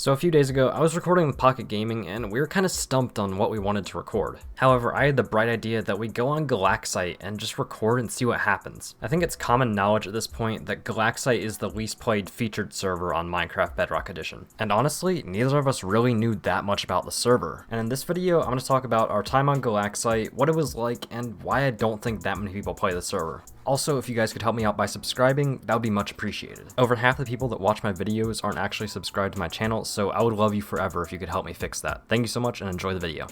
So a few days ago, I was recording with Pocket Gaming and we were kind of stumped on what we wanted to record. However, I had the bright idea that we go on Galaxite and just record and see what happens. I think it's common knowledge at this point that Galaxite is the least played featured server on Minecraft Bedrock Edition. And honestly, neither of us really knew that much about the server. And in this video, I'm going to talk about our time on Galaxite, what it was like, and why I don't think that many people play the server. Also, if you guys could help me out by subscribing, that would be much appreciated. Over half the people that watch my videos aren't actually subscribed to my channel, so I would love you forever if you could help me fix that. Thank you so much and enjoy the video.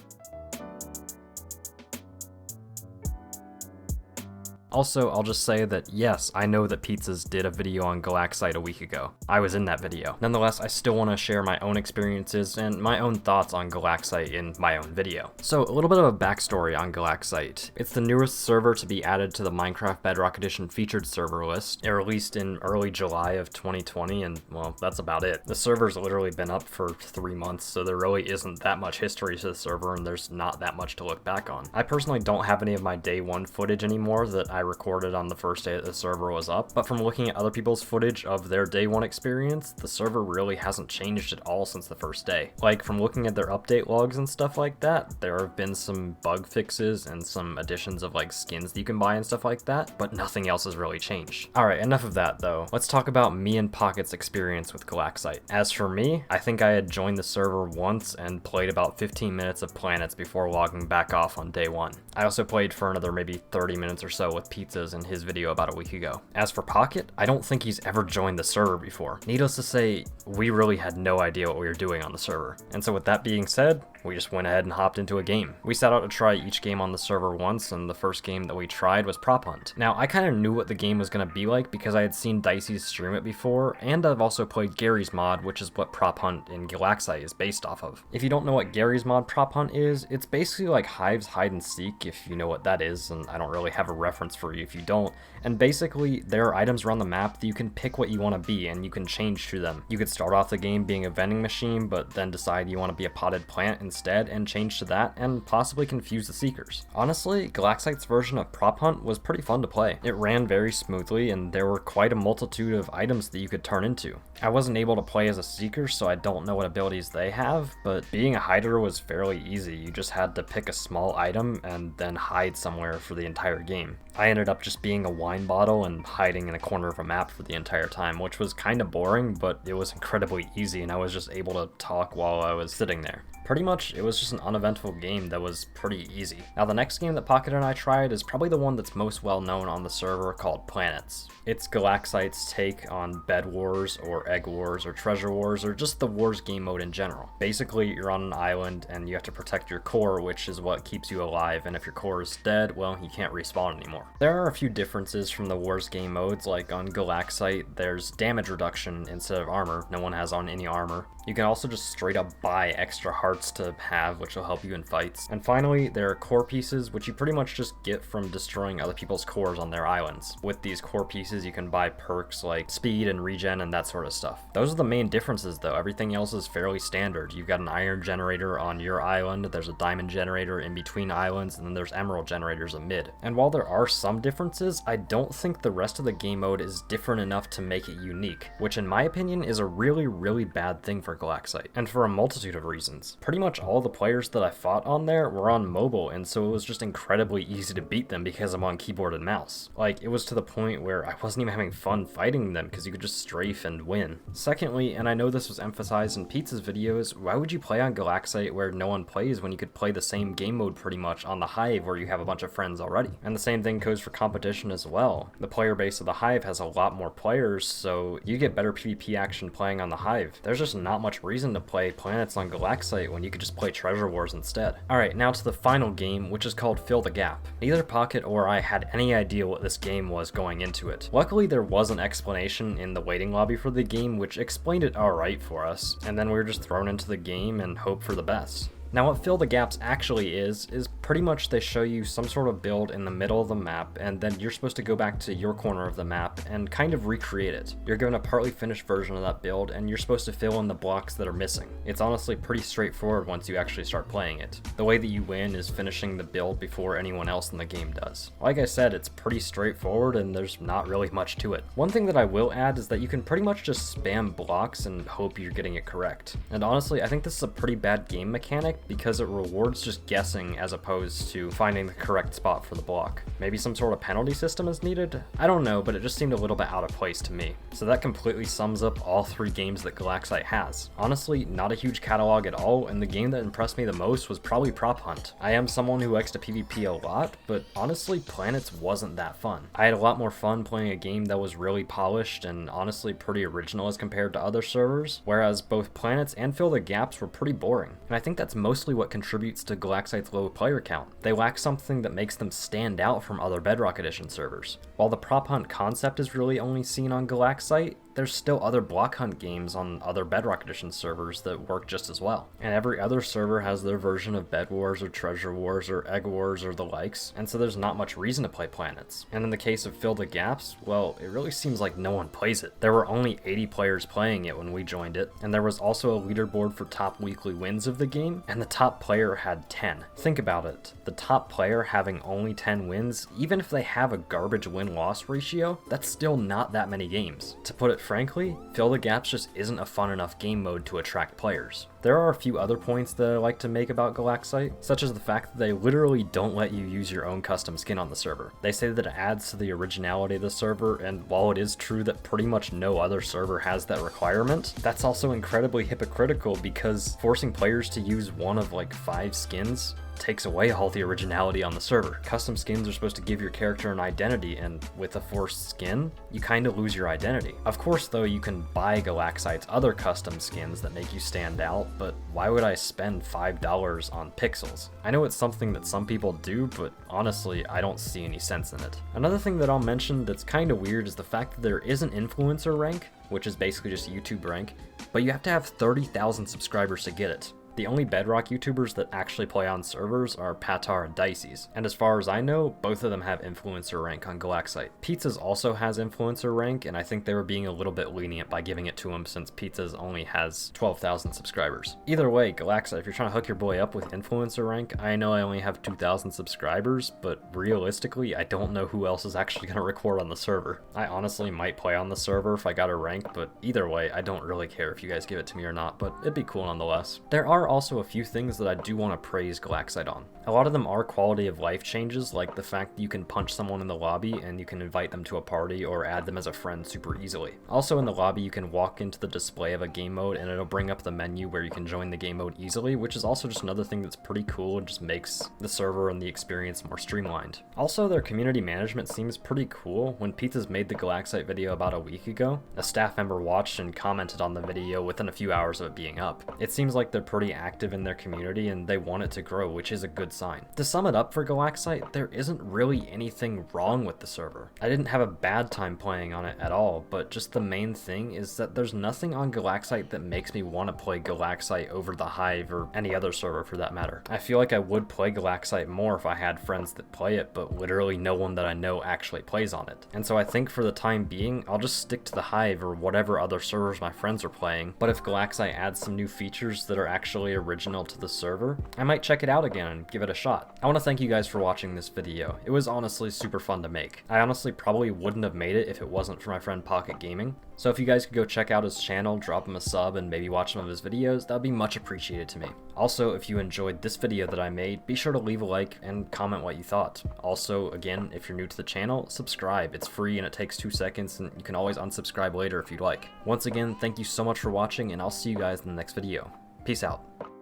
Also, I'll just say that yes, I know that Pizzas did a video on Galaxite a week ago. I was in that video. Nonetheless, I still want to share my own experiences and my own thoughts on Galaxite in my own video. So, a little bit of a backstory on Galaxite. It's the newest server to be added to the Minecraft Bedrock Edition featured server list. It released in early July of 2020, and well, that's about it. The server's literally been up for 3 months, so there really isn't that much history to the server, and there's not that much to look back on. I personally don't have any of my day one footage anymore that I recorded on the first day that the server was up, but from looking at other people's footage of their day one experience, the server really hasn't changed at all since the first day. Like, from looking at their update logs and stuff like that, there have been some bug fixes and some additions of like skins that you can buy and stuff like that, but nothing else has really changed. Alright, enough of that though. Let's talk about me and Pocket's experience with Galaxite. As for me, I think I had joined the server once and played about 15 minutes of planets before logging back off on day one. I also played for another maybe 30 minutes or so with Pizzas in his video about a week ago. As for Pocket, I don't think he's ever joined the server before. Needless to say, we really had no idea what we were doing on the server. And so with that being said, we just went ahead and hopped into a game. We set out to try each game on the server once, and the first game that we tried was Prop Hunt. Now, I kind of knew what the game was going to be like because I had seen Dicey's stream it before, and I've also played Gary's mod, which is what Prop Hunt in Galaxite is based off of. If you don't know what Gary's mod Prop Hunt is, it's basically like Hive's hide and seek, if you know what that is, and I don't really have a reference for you if you don't. And basically, there are items around the map that you can pick what you want to be, and you can change to them. You could start off the game being a vending machine, but then decide you want to be a potted plant instead and change to that, and possibly confuse the seekers. Honestly, Galaxite's version of Prop Hunt was pretty fun to play. It ran very smoothly, and there were quite a multitude of items that you could turn into. I wasn't able to play as a seeker, so I don't know what abilities they have, but being a hider was fairly easy. You just had to pick a small item and then hide somewhere for the entire game. I ended up just being a wine bottle and hiding in a corner of a map for the entire time, which was kind of boring, but it was incredibly easy, and I was just able to talk while I was sitting there. Pretty much, it was just an uneventful game that was pretty easy. Now, the next game that Pocket and I tried is probably the one that's most well known on the server, called Planets. It's Galaxite's take on Bed Wars, or Egg Wars, or Treasure Wars, or just the Wars game mode in general. Basically, you're on an island and you have to protect your core, which is what keeps you alive, and if your core is dead, well, you can't respawn anymore. There are a few differences from the Wars game modes, like on Galaxite, there's damage reduction instead of armor. No one has on any armor. You can also just straight up buy extra hearts to have, which will help you in fights. And finally, there are core pieces, which you pretty much just get from destroying other people's cores on their islands. With these core pieces, you can buy perks like speed and regen and that sort of stuff. Those are the main differences though. Everything else is fairly standard. You've got an iron generator on your island, there's a diamond generator in between islands, and then there's emerald generators amid. And while there are some differences, I don't think the rest of the game mode is different enough to make it unique, which in my opinion is a really bad thing for Galaxite, and for a multitude of reasons. Pretty much all the players that I fought on there were on mobile, and so it was just incredibly easy to beat them because I'm on keyboard and mouse. Like, it was to the point where I wasn't even having fun fighting them because you could just strafe and win. Secondly, and I know this was emphasized in Pizza's videos, why would you play on Galaxite where no one plays when you could play the same game mode pretty much on the Hive where you have a bunch of friends already? And the same thing goes for competition as well. The player base of the Hive has a lot more players, so you get better PvP action playing on the Hive. There's just not much reason to play Planets on Galaxite when you could just play Treasure Wars instead. Alright, now to the final game, which is called Fill the Gap. Neither Pocket or I had any idea what this game was going into it. Luckily, there was an explanation in the waiting lobby for the game which explained it alright for us, and then we were just thrown into the game and hope for the best. Now what Fill the Gaps actually is pretty much they show you some sort of build in the middle of the map, and then you're supposed to go back to your corner of the map and kind of recreate it. You're given a partly finished version of that build, and you're supposed to fill in the blocks that are missing. It's honestly pretty straightforward once you actually start playing it. The way that you win is finishing the build before anyone else in the game does. Like I said, it's pretty straightforward and there's not really much to it. One thing that I will add is that you can pretty much just spam blocks and hope you're getting it correct. And honestly, I think this is a pretty bad game mechanic because it rewards just guessing as opposed to finding the correct spot for the block. Maybe some sort of penalty system is needed? I don't know, but it just seemed a little bit out of place to me. So that completely sums up all 3 games that Galaxite has. Honestly, not a huge catalog at all, and the game that impressed me the most was probably Prop Hunt. I am someone who likes to PvP a lot, but honestly, Planets wasn't that fun. I had a lot more fun playing a game that was really polished and honestly pretty original as compared to other servers, whereas both Planets and Fill the Gaps were pretty boring. And I think that's mostly what contributes to Galaxite's low player count. They lack something that makes them stand out from other Bedrock Edition servers. While the Prop Hunt concept is really only seen on Galaxite, there's still other block hunt games on other Bedrock Edition servers that work just as well. And every other server has their version of Bed Wars or Treasure Wars or Egg Wars or the likes, and so there's not much reason to play Planets. And in the case of Fill the Gaps, well, it really seems like no one plays it. There were only 80 players playing it when we joined it, and there was also a leaderboard for top weekly wins of the game, and the top player had 10. Think about it. The top player having only 10 wins, even if they have a garbage win-loss ratio, that's still not that many games. To put it frankly, Fill the Gaps just isn't a fun enough game mode to attract players. There are a few other points that I like to make about Galaxite, such as the fact that they literally don't let you use your own custom skin on the server. They say that it adds to the originality of the server, and while it is true that pretty much no other server has that requirement, that's also incredibly hypocritical because forcing players to use one of like 5 skins takes away all the originality on the server. Custom skins are supposed to give your character an identity, and with a forced skin, you kind of lose your identity. Of course though, you can buy Galaxite's other custom skins that make you stand out, but why would I spend $5 on pixels? I know it's something that some people do, but honestly, I don't see any sense in it. Another thing that I'll mention that's kind of weird is the fact that there is an influencer rank, which is basically just YouTube rank, but you have to have 30,000 subscribers to get it. The only Bedrock YouTubers that actually play on servers are Patar and Dicey's, and as far as I know, both of them have influencer rank on Galaxite. Pizzas also has influencer rank, and I think they were being a little bit lenient by giving it to him since Pizzas only has 12,000 subscribers. Either way, Galaxite, if you're trying to hook your boy up with influencer rank, I know I only have 2,000 subscribers, but realistically, I don't know who else is actually going to record on the server. I honestly might play on the server if I got a rank, but either way, I don't really care if you guys give it to me or not, but it'd be cool nonetheless. There are also a few things that I do want to praise Galaxite on. A lot of them are quality of life changes, like the fact that you can punch someone in the lobby and you can invite them to a party or add them as a friend super easily. Also in the lobby, you can walk into the display of a game mode and it'll bring up the menu where you can join the game mode easily, which is also just another thing that's pretty cool and just makes the server and the experience more streamlined. Also, their community management seems pretty cool. When Pizzas made the Galaxite video about a week ago, a staff member watched and commented on the video within a few hours of it being up. It seems like they're pretty active in their community and they want it to grow, which is a good sign. To sum it up for Galaxite, there isn't really anything wrong with the server. I didn't have a bad time playing on it at all, but just the main thing is that there's nothing on Galaxite that makes me want to play Galaxite over the Hive or any other server for that matter. I feel like I would play Galaxite more if I had friends that play it, but literally no one that I know actually plays on it. And so I think for the time being, I'll just stick to the Hive or whatever other servers my friends are playing, but if Galaxite adds some new features that are actually original to the server, I might check it out again and give it a shot. I want to thank you guys for watching this video. It was honestly super fun to make. I honestly probably wouldn't have made it if it wasn't for my friend Pocket Gaming. So if you guys could go check out his channel, drop him a sub, and maybe watch some of his videos, that would be much appreciated to me. Also, if you enjoyed this video that I made, be sure to leave a like and comment what you thought. Also, again, if you're new to the channel, subscribe. It's free and it takes 2 seconds, and you can always unsubscribe later if you'd like. Once again, thank you so much for watching, and I'll see you guys in the next video. Peace out.